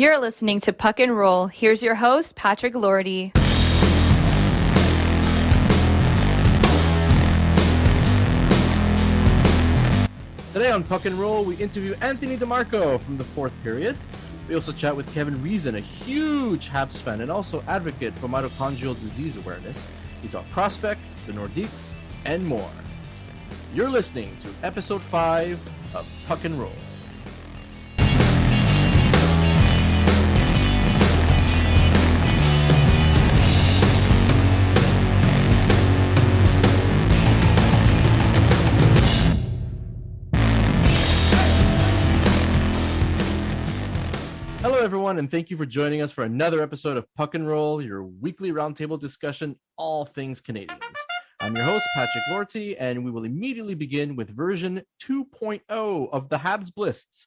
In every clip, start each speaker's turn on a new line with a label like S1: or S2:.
S1: You're listening to Puck and Roll. Here's your host, Patrick Lordy.
S2: Today on Puck and Roll, we interview Anthony DeMarco from the fourth period. We also chat with Kevin Reason, a huge Habs fan and also advocate for mitochondrial disease awareness. We talk prospect, the Nordiques, and more. You're listening to episode 5 of Puck and Roll. Hello, everyone, and thank you for joining us for another episode of Puck and Roll, your weekly roundtable discussion, all things Canadians. I'm your host, Patrick Lorty, and we will immediately begin with version 2.0 of the Habs Blists.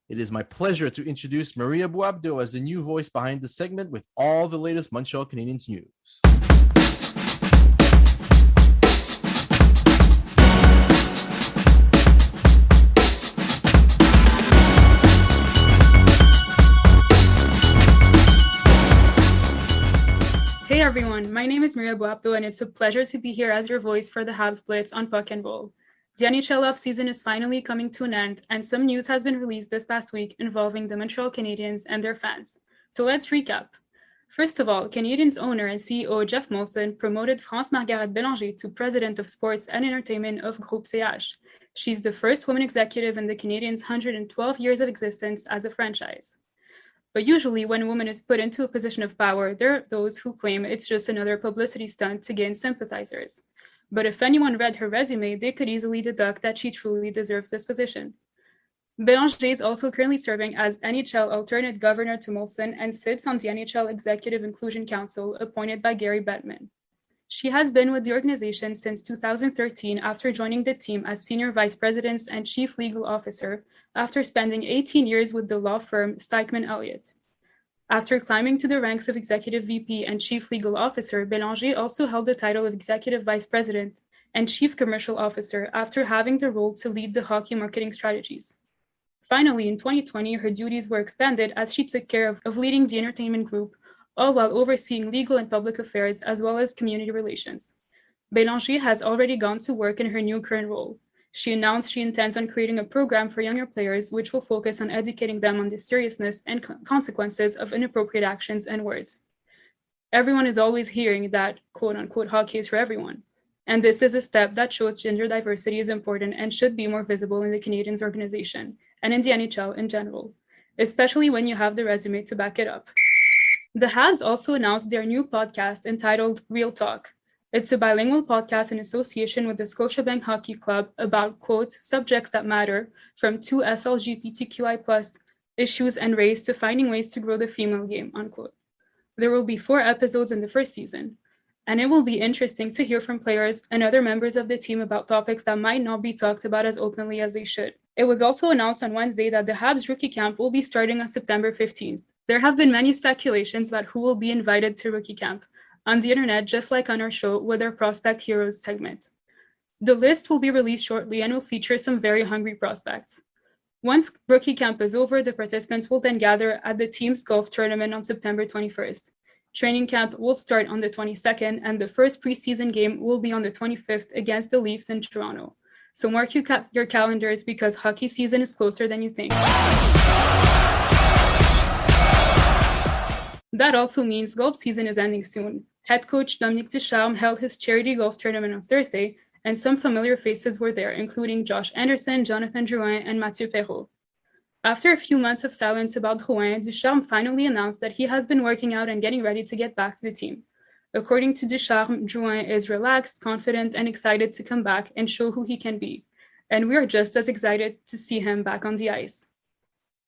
S2: It is my pleasure to introduce Maria Buabdo as the new voice behind the segment with all the latest Montreal Canadiens news.
S3: Hey everyone, my name is Maria Buapto and it's a pleasure to be here as your voice for the Habs Blitz on Puck and Roll. The NHL offseason is finally coming to an end and some news has been released this past week involving the Montreal Canadiens and their fans. So let's recap. First of all, Canadiens owner and CEO Jeff Molson promoted France-Margaret Bélanger to President of Sports and Entertainment of Groupe CH. She's the first woman executive in the Canadiens' 112 years of existence as a franchise. But usually when a woman is put into a position of power, there are those who claim it's just another publicity stunt to gain sympathizers. But if anyone read her resume, they could easily deduct that she truly deserves this position. Bélanger is also currently serving as NHL alternate governor to Molson and sits on the NHL Executive Inclusion Council appointed by Gary Bettman. She has been with the organization since 2013 after joining the team as senior vice president and chief legal officer after spending 18 years with the law firm Stikeman Elliott. After climbing to the ranks of executive VP and chief legal officer, Bélanger also held the title of executive vice president and chief commercial officer after having the role to lead the hockey marketing strategies. Finally, in 2020, her duties were expanded as she took care of leading the entertainment group, all while overseeing legal and public affairs as well as community relations. Bélanger has already gone to work in her new current role. She announced she intends on creating a program for younger players which will focus on educating them on the seriousness and consequences of inappropriate actions and words. Everyone is always hearing that quote-unquote hockey is for everyone. And this is a step that shows gender diversity is important and should be more visible in the Canadiens organization and in the NHL in general, especially when you have the resume to back it up. The Habs also announced their new podcast entitled Real Talk. It's a bilingual podcast in association with the Scotiabank Hockey Club about, quote, subjects that matter, from 2 SLGBTQI+ issues and race to finding ways to grow the female game, unquote. There will be 4 episodes in the first season, and it will be interesting to hear from players and other members of the team about topics that might not be talked about as openly as they should. It was also announced on Wednesday that the Habs rookie camp will be starting on September 15th. There have been many speculations about who will be invited to rookie camp on the internet, just like on our show with our Prospect Heroes segment. The list will be released shortly and will feature some very hungry prospects. Once rookie camp is over, the participants will then gather at the team's golf tournament on September 21st. Training camp will start on the 22nd, and the first preseason game will be on the 25th against the Leafs in Toronto. So mark your calendars because hockey season is closer than you think. That also means golf season is ending soon. Head coach Dominique Ducharme held his charity golf tournament on Thursday, and some familiar faces were there, including Josh Anderson, Jonathan Drouin, and Mathieu Perreault. After a few months of silence about Drouin, Ducharme finally announced that he has been working out and getting ready to get back to the team. According to Ducharme, Drouin is relaxed, confident, and excited to come back and show who he can be. And we are just as excited to see him back on the ice.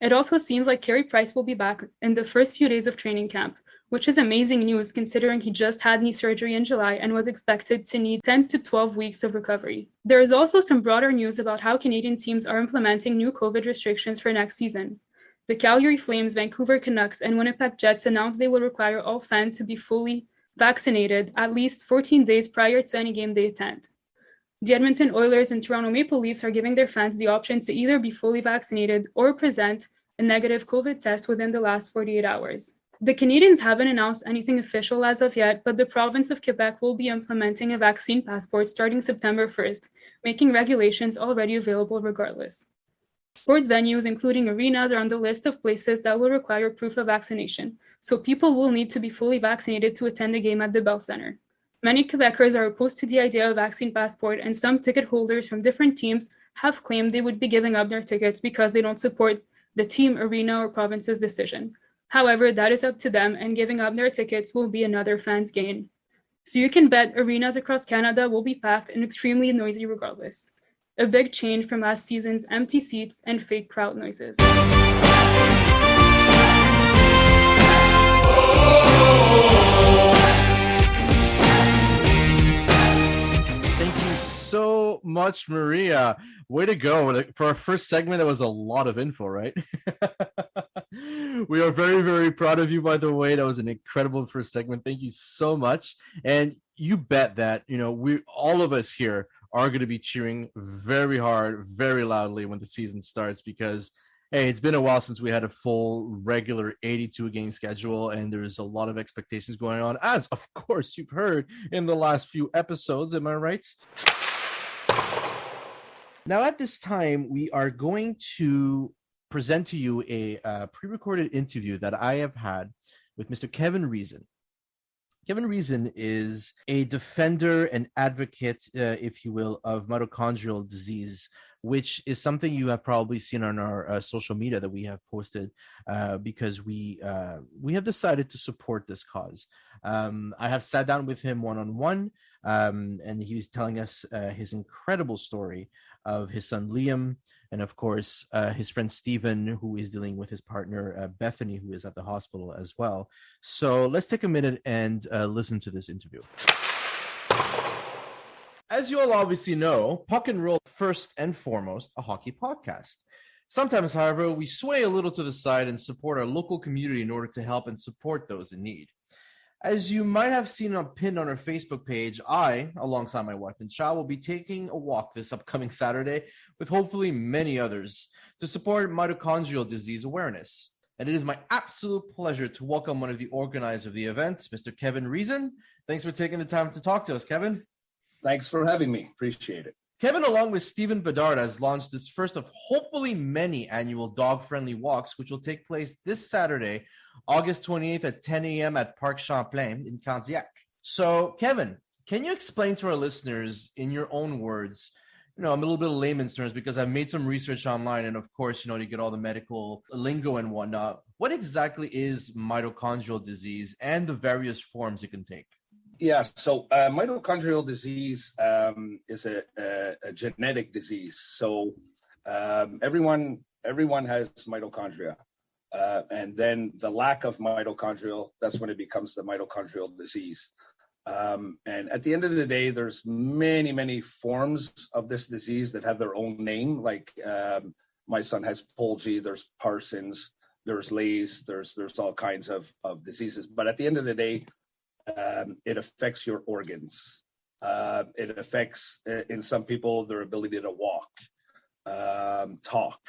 S3: It also seems like Carey Price will be back in the first few days of training camp, which is amazing news considering he just had knee surgery in July and was expected to need 10 to 12 weeks of recovery. There is also some broader news about how Canadian teams are implementing new COVID restrictions for next season. The Calgary Flames, Vancouver Canucks, and Winnipeg Jets announced they will require all fans to be fully vaccinated at least 14 days prior to any game they attend. The Edmonton Oilers and Toronto Maple Leafs are giving their fans the option to either be fully vaccinated or present a negative COVID test within the last 48 hours. The Canadians haven't announced anything official as of yet, but the province of Quebec will be implementing a vaccine passport starting September 1st, making regulations already available regardless. Sports venues, including arenas, are on the list of places that will require proof of vaccination, so people will need to be fully vaccinated to attend a game at the Bell Centre. Many Quebecers are opposed to the idea of vaccine passport, and some ticket holders from different teams have claimed they would be giving up their tickets because they don't support the team, arena, or province's decision. However, that is up to them, and giving up their tickets will be another fan's gain. So you can bet arenas across Canada will be packed and extremely noisy regardless. A big change from last season's empty seats and fake crowd noises.
S2: Thank you so much, Maria. Way to go. For our first segment, that was a lot of info, right? We are very, very proud of you, by the way. That was an incredible first segment. Thank you so much. And you bet that, we all of us here are going to be cheering very hard, very loudly when the season starts because, hey, it's been a while since we had a full, regular 82-game schedule, and there's a lot of expectations going on, as, of course, you've heard in the last few episodes. Am I right? Now, at this time, we are going to present to you a pre-recorded interview that I have had with Mr. Kevin Reason. Kevin Reason is a defender and advocate, if you will, of mitochondrial disease, which is something you have probably seen on our social media that we have posted because we have decided to support this cause. I have sat down with him one-on-one, and he was telling us his incredible story of his son Liam, and of course his friend Stephen, who is dealing with his partner Bethany, who is at the hospital as well. So let's take a minute and listen to this interview. As you all obviously know, Puck and Roll, first and foremost, a hockey podcast. Sometimes, however, we sway a little to the side and support our local community in order to help and support those in need. As you might have seen pinned on our Facebook page, I, alongside my wife and child, will be taking a walk this upcoming Saturday with hopefully many others to support mitochondrial disease awareness. And it is my absolute pleasure to welcome one of the organizers of the event, Mr. Kevin Reason. Thanks for taking the time to talk to us, Kevin.
S4: Thanks for having me. Appreciate it.
S2: Kevin, along with Stephen Bedard, has launched this first of hopefully many annual dog-friendly walks, which will take place this Saturday, August 28th at 10 a.m. at Parc Champlain in Candiac. So, Kevin, can you explain to our listeners in your own words, I'm a little bit of layman's terms because I've made some research online, and of course, to get all the medical lingo and whatnot. What exactly is mitochondrial disease and the various forms it can take?
S4: Yeah, so mitochondrial disease is a genetic disease. So everyone has mitochondria. And then the lack of mitochondrial, that's when it becomes the mitochondrial disease. And at the end of the day, there's many, many forms of this disease that have their own name. Like my son has Polgy, there's Parsons, there's Leys, there's all kinds of diseases. But at the end of the day, it affects your organs. It affects, in some people, their ability to walk, talk.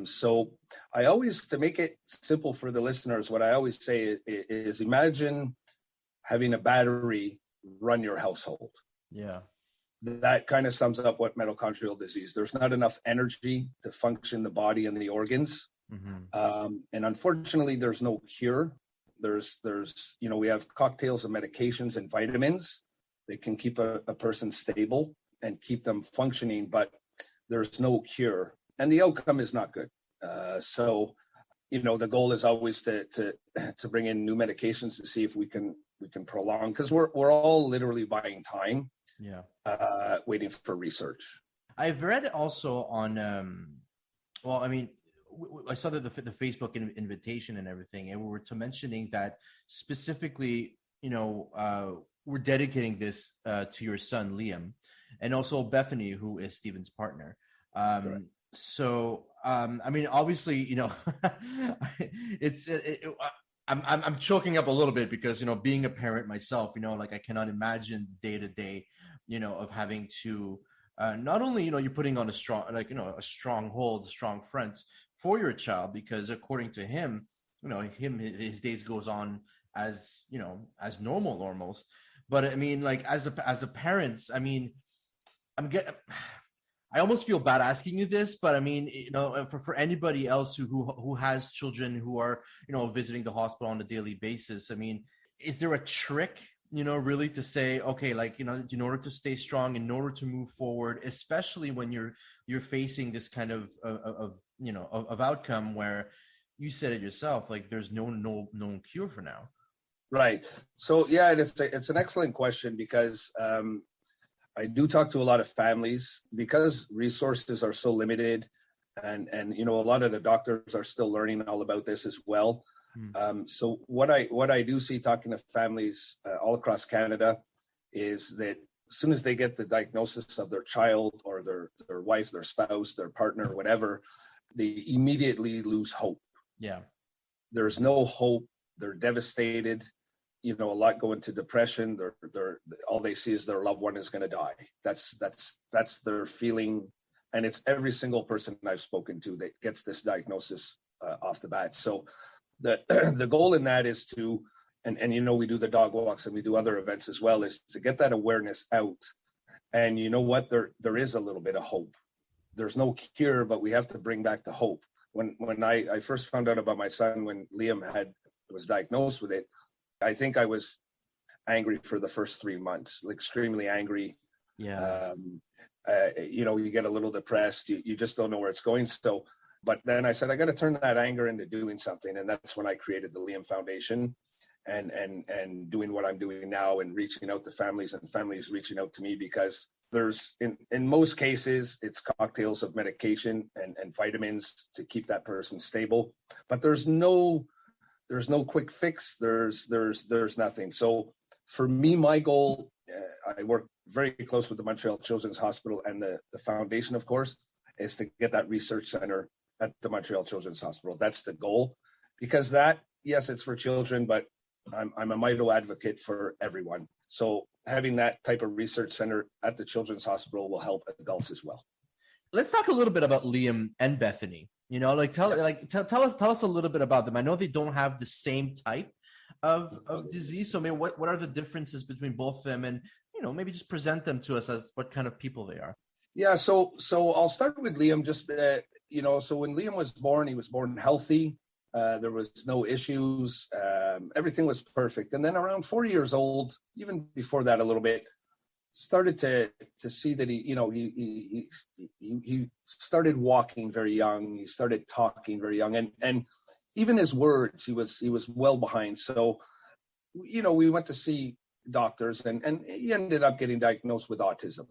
S4: So I always, to make it simple for the listeners, what I always say is imagine having a battery run your household.
S2: Yeah.
S4: That kind of sums up what mitochondrial disease. There's not enough energy to function the body and the organs. Mm-hmm. And unfortunately, there's no cure. There's we have cocktails of medications and vitamins that can keep a person stable and keep them functioning, but there's no cure, and the outcome is not good. So the goal is always to bring in new medications to see if we can prolong, because we're all literally buying time.
S2: Yeah.
S4: Waiting for research.
S2: I've read also on I saw that the Facebook invitation and everything, and we were mentioning that specifically, we're dedicating this to your son Liam, and also Bethany, who is Stephen's partner. Right. So, obviously, I'm choking up a little bit because being a parent myself, I cannot imagine day to day, of having to not only you're putting on a strong stronghold, a strong front for your child, because according to him, his days goes on as, as normal almost. But I mean, like as a parent, I mean, I almost feel bad asking you this, but I mean, for anybody else who has children who are, visiting the hospital on a daily basis, I mean, is there a trick, really to say, okay, like, in order to stay strong, in order to move forward, especially when you're facing this kind of outcome where you said it yourself, like there's no cure for now.
S4: Right. So yeah, it's an excellent question, because I do talk to a lot of families, because resources are so limited, and a lot of the doctors are still learning all about this as well. So what I do see talking to families all across Canada is that as soon as they get the diagnosis of their child or their wife, their spouse, their partner, whatever, they immediately lose hope.
S2: Yeah. There's
S4: no hope. They're devastated. A lot go into depression. They're all they see is their loved one is going to die. That's their feeling, and it's every single person I've spoken to that gets this diagnosis off the bat. So the goal in that is to, and we do the dog walks and we do other events as well, is to get that awareness out. And you know what? There is a little bit of hope. There's no cure, but we have to bring back the hope. When I first found out about my son, when Liam was diagnosed with it, I think I was angry for the first 3 months, extremely angry.
S2: Yeah.
S4: You get a little depressed. You just don't know where it's going. So, but then I said, I got to turn that anger into doing something. And that's when I created the Liam Foundation and doing what I'm doing now, and reaching out to families, and families reaching out to me, because there's, in most cases, it's cocktails of medication and vitamins to keep that person stable. But there's no quick fix. There's nothing. So for me, my goal, I work very close with the Montreal Children's Hospital and the foundation, of course, is to get that research center at the Montreal Children's Hospital. That's the goal, because yes, it's for children, but I'm a Mito advocate for everyone. So having that type of research center at the Children's Hospital will help adults as well.
S2: Let's talk a little bit about Liam and Bethany. Tell us a little bit about them. I know they don't have the same type of disease. So maybe what are the differences between both of them, and maybe just present them to us as what kind of people they are.
S4: Yeah. So I'll start with Liam. Just so when Liam was born, he was born healthy. There was no issues. Everything was perfect. And then around 4 years old, even before that a little bit, started to see that he started walking very young. He started talking very young, and even his words, he was well behind. So, we went to see doctors, and he ended up getting diagnosed with autism.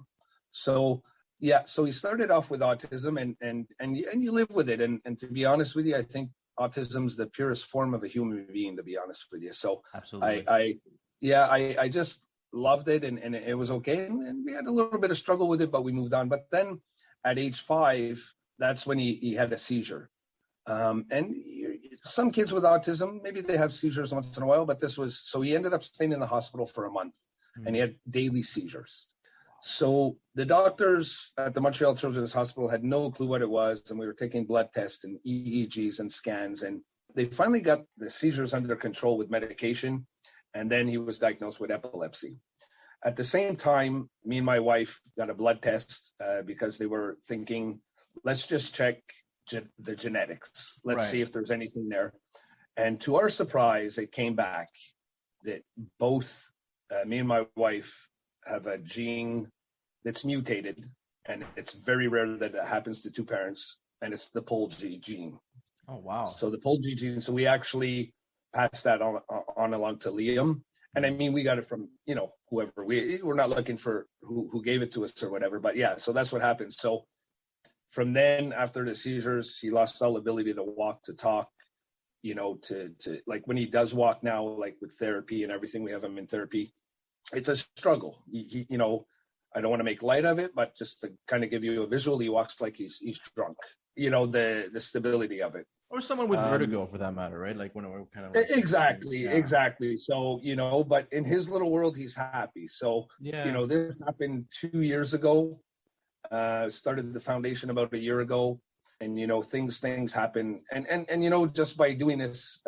S4: So yeah, so he started off with autism, and you live with it. And to be honest with you, I think autism is the purest form of a human being, to be honest with you. So
S2: absolutely,
S4: I just loved it, and it was okay. And we had a little bit of struggle with it, but we moved on. But then at age 5, that's when he had a seizure. And some kids with autism, maybe they have seizures once in a while, but so he ended up staying in the hospital for a month, and he had daily seizures. So the doctors at the Montreal Children's Hospital had no clue what it was, and we were taking blood tests and EEGs and scans, and they finally got the seizures under control with medication, and then he was diagnosed with epilepsy. At the same time, me and my wife got a blood test because they were thinking, let's just check the genetics. Let's see if there's anything there. And to our surprise, it came back that both me and my wife have a gene that's mutated, and it's very rare that it happens to two parents, and it's the POLG gene.
S2: Oh, wow.
S4: So the POLG gene, so we actually passed that on along to Liam. And I mean, we got it from, whoever. We're not looking for who gave it to us or whatever, but yeah, so that's what happened. So from then, after the seizures, he lost all ability to walk, to talk, to like when he does walk now, like with therapy and everything, we have him in therapy. It's a struggle. He I don't want to make light of it, but just to kind of give you a visual, he walks like he's drunk. The stability of it.
S2: Or someone with vertigo, for that matter, right? Like when we're kind of
S4: exactly. So but in his little world, he's happy. So this happened 2 years ago. Started the foundation about a year ago. and things happen, and just by doing this